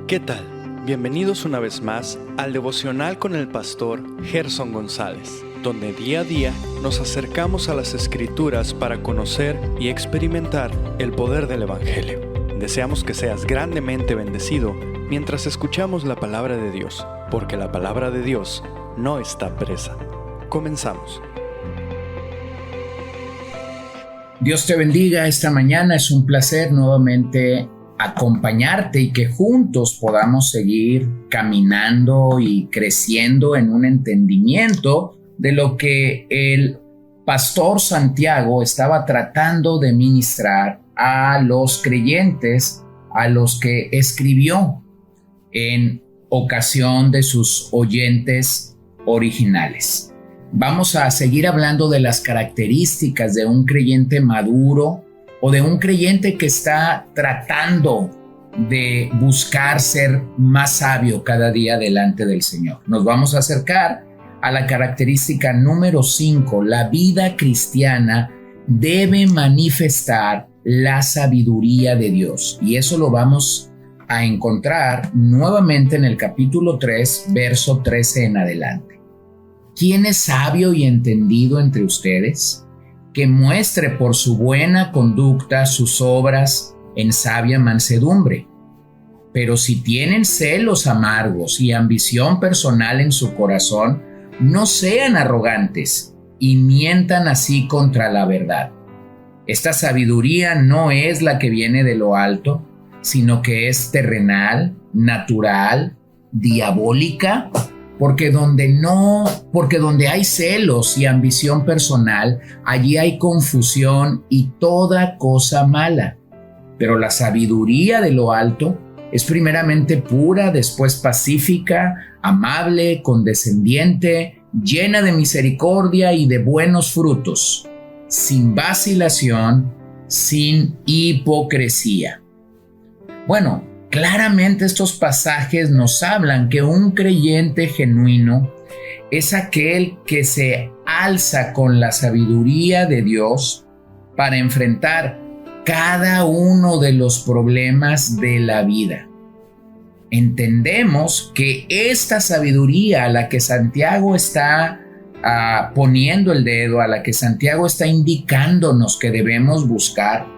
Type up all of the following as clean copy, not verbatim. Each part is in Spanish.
¿Qué tal? Bienvenidos una vez más al devocional con el pastor Gerson González, donde día a día nos acercamos a las Escrituras para conocer y experimentar el poder del Evangelio. Deseamos que seas grandemente bendecido mientras escuchamos la palabra de Dios, porque la palabra de Dios no está presa. Comenzamos. Dios te bendiga esta mañana. Es un placer nuevamente acompañarte y que juntos podamos seguir caminando y creciendo en un entendimiento de lo que el pastor Santiago estaba tratando de ministrar a los creyentes, a los que escribió en ocasión de sus oyentes originales. Vamos a seguir hablando de las características de un creyente maduro o de un creyente que está tratando de buscar ser más sabio cada día delante del Señor. Nos vamos a acercar a la característica número 5. La vida cristiana debe manifestar la sabiduría de Dios. Y eso lo vamos a encontrar nuevamente en el capítulo 3, verso 13 en adelante. ¿Quién es sabio y entendido entre ustedes? Que muestre por su buena conducta sus obras en sabia mansedumbre. Pero si tienen celos amargos y ambición personal en su corazón, no sean arrogantes y mientan así contra la verdad. Esta sabiduría no es la que viene de lo alto, sino que es terrenal, natural, diabólica. Porque donde hay celos y ambición personal, allí hay confusión y toda cosa mala. Pero la sabiduría de lo alto es primeramente pura, después pacífica, amable, condescendiente, llena de misericordia y de buenos frutos, sin vacilación, sin hipocresía. Bueno, claramente estos pasajes nos hablan que un creyente genuino es aquel que se alza con la sabiduría de Dios para enfrentar cada uno de los problemas de la vida. Entendemos que esta sabiduría a la que Santiago está poniendo el dedo, a la que Santiago está indicándonos que debemos buscar,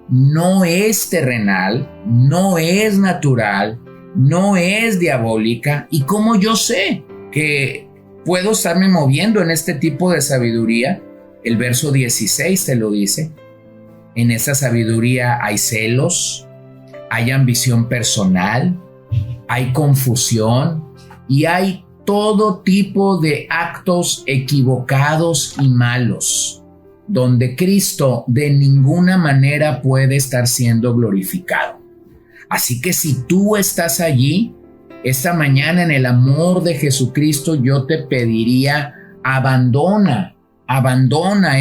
no es terrenal, no es natural, no es diabólica. ¿Y cómo yo sé que puedo estarme moviendo en este tipo de sabiduría? El verso 16 te lo dice. En esa sabiduría hay celos, hay ambición personal, hay confusión y hay todo tipo de actos equivocados y malos, donde Cristo de ninguna manera puede estar siendo glorificado. Así que si tú estás allí, esta mañana en el amor de Jesucristo, yo te pediría, abandona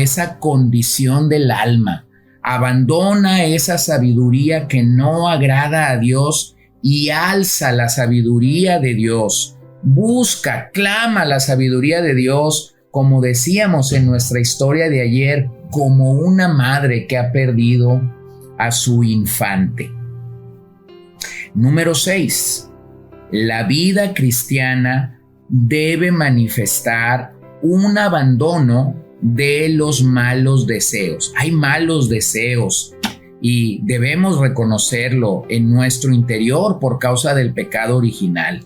esa condición del alma, abandona esa sabiduría que no agrada a Dios y alza la sabiduría de Dios. Busca, clama la sabiduría de Dios, como decíamos en nuestra historia de ayer, como una madre que ha perdido a su infante. Número 6. La vida cristiana debe manifestar un abandono de los malos deseos. Hay malos deseos y debemos reconocerlo en nuestro interior por causa del pecado original.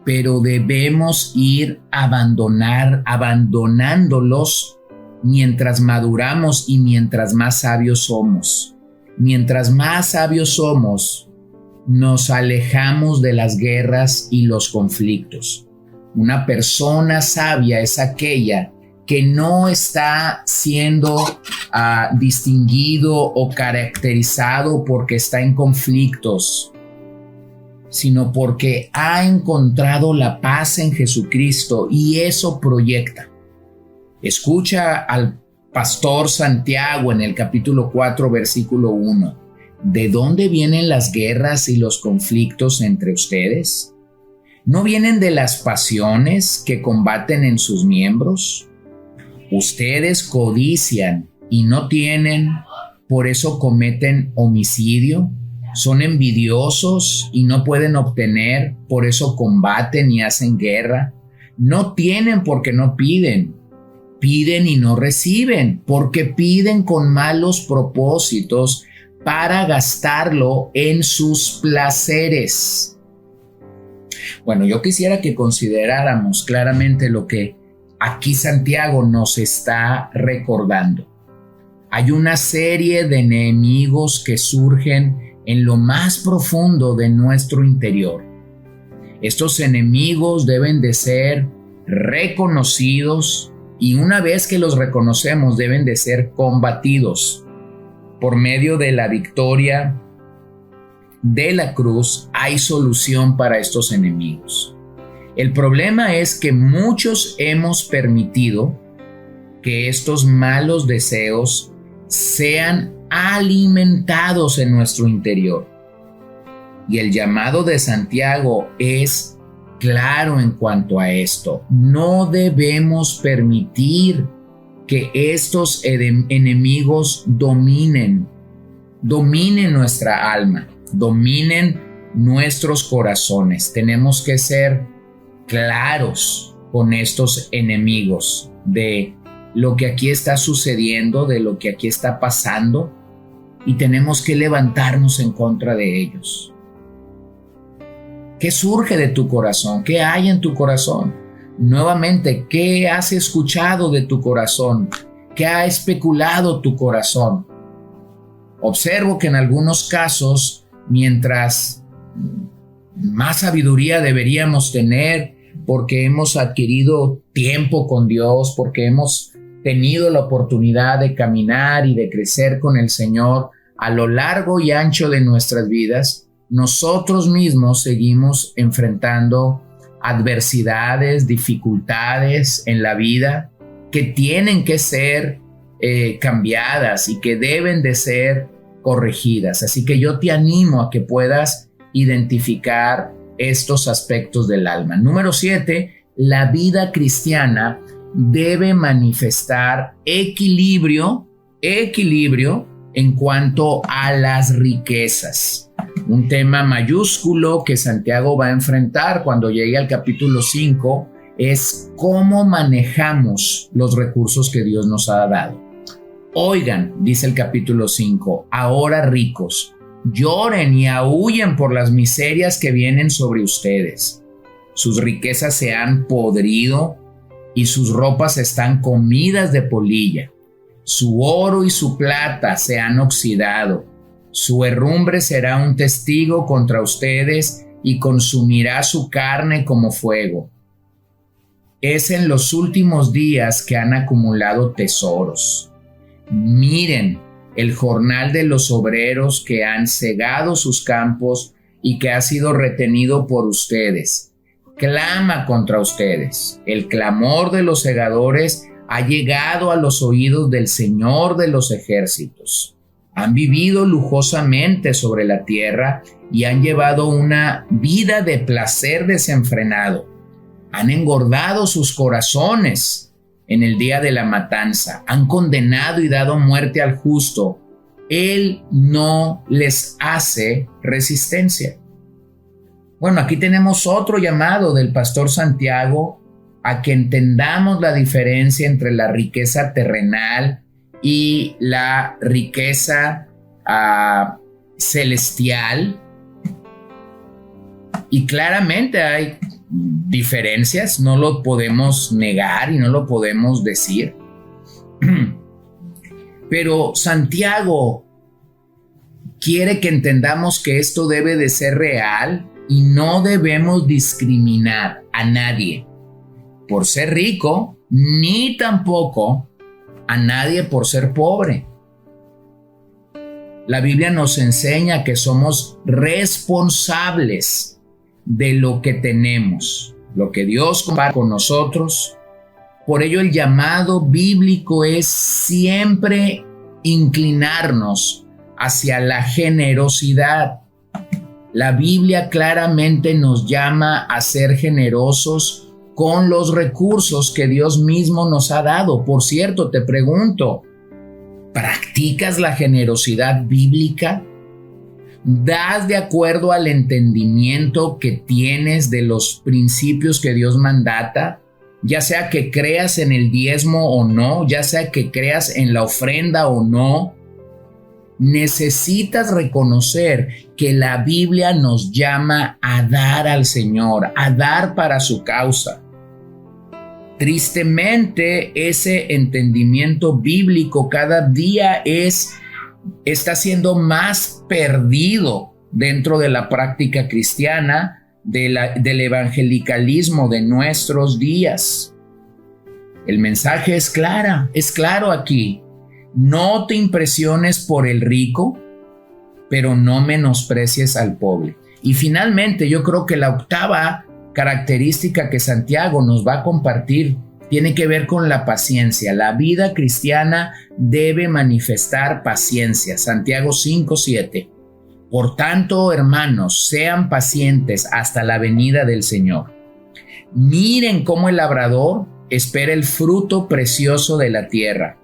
Pero debemos ir abandonándolos mientras maduramos y mientras más sabios somos. Mientras más sabios somos, nos alejamos de las guerras y los conflictos. Una persona sabia es aquella que no está siendo distinguido o caracterizado porque está en conflictos, sino porque ha encontrado la paz en Jesucristo y eso proyecta. Escucha al pastor Santiago en el capítulo 4, versículo 1. ¿De dónde vienen las guerras y los conflictos entre ustedes? ¿No vienen de las pasiones que combaten en sus miembros? Ustedes codician y no tienen, por eso cometen homicidio. Son envidiosos y no pueden obtener, por eso combaten y hacen guerra. No tienen porque no piden. Piden y no reciben, porque piden con malos propósitos para gastarlo en sus placeres. Bueno, yo quisiera que consideráramos claramente lo que aquí Santiago nos está recordando. Hay una serie de enemigos que surgen en lo más profundo de nuestro interior. Estos enemigos deben de ser reconocidos y una vez que los reconocemos deben de ser combatidos. Por medio de la victoria de la cruz hay solución para estos enemigos. El problema es que muchos hemos permitido que estos malos deseos sean alimentados en nuestro interior. Y el llamado de Santiago es claro en cuanto a esto. No debemos permitir que estos enemigos dominen nuestra alma, dominen nuestros corazones. Tenemos que ser claros con estos enemigos de lo que aquí está sucediendo, de lo que aquí está pasando, y tenemos que levantarnos en contra de ellos. ¿Qué surge de tu corazón? ¿Qué hay en tu corazón? Nuevamente, ¿qué has escuchado de tu corazón? ¿Qué ha especulado tu corazón? Observo que en algunos casos, mientras más sabiduría deberíamos tener, porque hemos adquirido tiempo con Dios, porque hemos tenido la oportunidad de caminar y de crecer con el Señor a lo largo y ancho de nuestras vidas, nosotros mismos seguimos enfrentando adversidades, dificultades en la vida que tienen que ser cambiadas y que deben de ser corregidas. Así que yo te animo a que puedas identificar estos aspectos del alma. Número 7, la vida cristiana debe manifestar equilibrio en cuanto a las riquezas. Un tema mayúsculo que Santiago va a enfrentar cuando llegue al capítulo 5 es cómo manejamos los recursos que Dios nos ha dado. Oigan, dice el capítulo 5, ahora ricos, lloren y aúllen por las miserias que vienen sobre ustedes. Sus riquezas se han podrido y sus ropas están comidas de polilla. Su oro y su plata se han oxidado. Su herrumbre será un testigo contra ustedes y consumirá su carne como fuego. Es en los últimos días que han acumulado tesoros. Miren el jornal de los obreros que han segado sus campos y que ha sido retenido por ustedes. Clama contra ustedes. El clamor de los segadores ha llegado a los oídos del Señor de los ejércitos. Han vivido lujosamente sobre la tierra y han llevado una vida de placer desenfrenado. Han engordado sus corazones en el día de la matanza. Han condenado y dado muerte al justo. Él no les hace resistencia. Bueno, aquí tenemos otro llamado del pastor Santiago a que entendamos la diferencia entre la riqueza terrenal y la riqueza celestial. Y claramente hay diferencias, no lo podemos negar y no lo podemos decir. Pero Santiago quiere que entendamos que esto debe de ser real y no debemos discriminar a nadie por ser rico, ni tampoco a nadie por ser pobre. La Biblia nos enseña que somos responsables de lo que tenemos, lo que Dios comparte con nosotros. Por ello el llamado bíblico es siempre inclinarnos hacia la generosidad. La Biblia claramente nos llama a ser generosos con los recursos que Dios mismo nos ha dado. Por cierto, te pregunto, ¿practicas la generosidad bíblica? ¿Das de acuerdo al entendimiento que tienes de los principios que Dios mandata? Ya sea que creas en el diezmo o no, ya sea que creas en la ofrenda o no, necesitas reconocer que la Biblia nos llama a dar al Señor, a dar para su causa. Tristemente, ese entendimiento bíblico cada día está siendo más perdido dentro de la práctica cristiana, del evangelicalismo de nuestros días. El mensaje es claro aquí. No te impresiones por el rico, pero no menosprecies al pobre. Y finalmente, yo creo que la octava característica que Santiago nos va a compartir tiene que ver con la paciencia. La vida cristiana debe manifestar paciencia. Santiago 5:7. Por tanto, hermanos, sean pacientes hasta la venida del Señor. Miren cómo el labrador espera el fruto precioso de la tierra,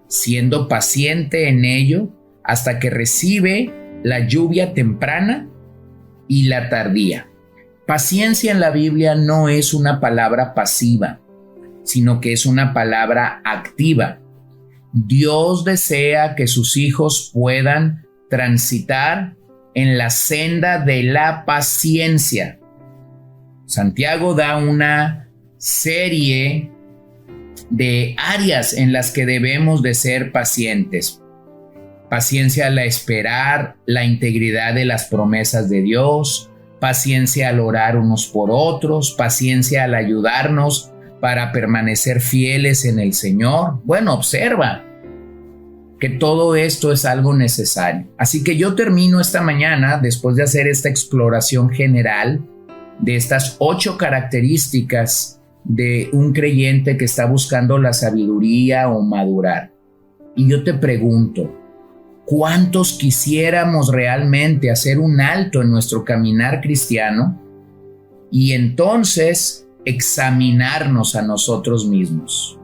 siendo paciente en ello hasta que recibe la lluvia temprana y la tardía. Paciencia en la Biblia no es una palabra pasiva, sino que es una palabra activa. Dios desea que sus hijos puedan transitar en la senda de la paciencia. Santiago da una serie de áreas en las que debemos de ser pacientes. Paciencia al esperar la integridad de las promesas de Dios, paciencia al orar unos por otros, paciencia al ayudarnos para permanecer fieles en el Señor. Bueno, observa que todo esto es algo necesario. Así que yo termino esta mañana, después de hacer esta exploración general de estas 8 características de un creyente que está buscando la sabiduría o madurar. Y yo te pregunto, ¿cuántos quisiéramos realmente hacer un alto en nuestro caminar cristiano y entonces examinarnos a nosotros mismos?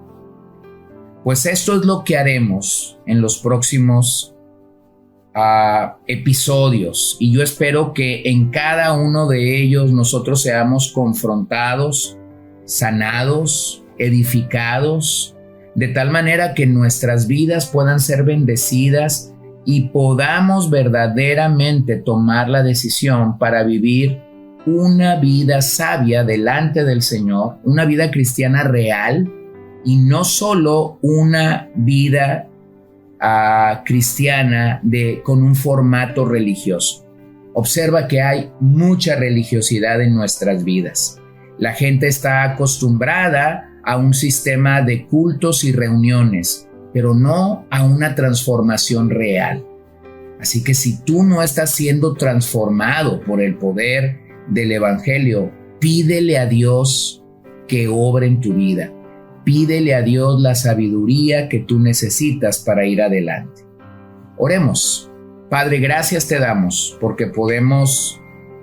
Pues esto es lo que haremos en los próximos episodios, y yo espero que en cada uno de ellos nosotros seamos confrontados, sanados, edificados, de tal manera que nuestras vidas puedan ser bendecidas y podamos verdaderamente tomar la decisión para vivir una vida sabia delante del Señor, una vida cristiana real, y no solo una vida cristiana con un formato religioso. Observa que hay mucha religiosidad en nuestras vidas. La gente está acostumbrada a un sistema de cultos y reuniones, pero no a una transformación real. Así que si tú no estás siendo transformado por el poder del Evangelio, pídele a Dios que obre en tu vida. Pídele a Dios la sabiduría que tú necesitas para ir adelante. Oremos. Padre, gracias te damos porque podemos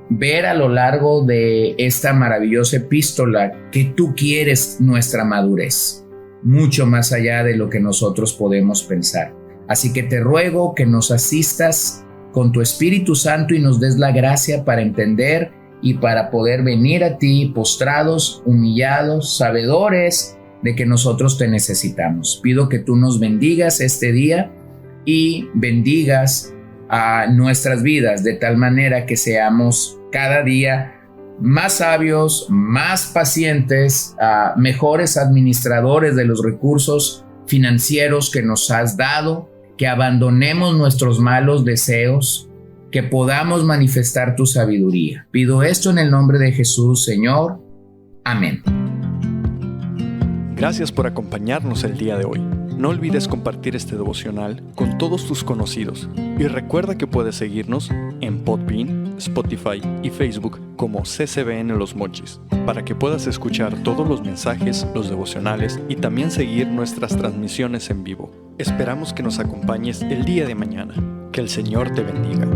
ver a lo largo de esta maravillosa epístola que tú quieres nuestra madurez, mucho más allá de lo que nosotros podemos pensar. Así que te ruego que nos asistas con tu Espíritu Santo y nos des la gracia para entender y para poder venir a ti postrados, humillados, sabedores de que nosotros te necesitamos. Pido que tú nos bendigas este día y bendigas a nuestras vidas de tal manera que seamos cada día más sabios, más pacientes, mejores administradores de los recursos financieros que nos has dado, que abandonemos nuestros malos deseos, que podamos manifestar tu sabiduría. Pido esto en el nombre de Jesús, Señor. Amén. Gracias por acompañarnos el día de hoy. No olvides compartir este devocional con todos tus conocidos y recuerda que puedes seguirnos en Podbean, Spotify y Facebook como CCBN Los Mochis para que puedas escuchar todos los mensajes, los devocionales y también seguir nuestras transmisiones en vivo. Esperamos que nos acompañes el día de mañana. Que el Señor te bendiga.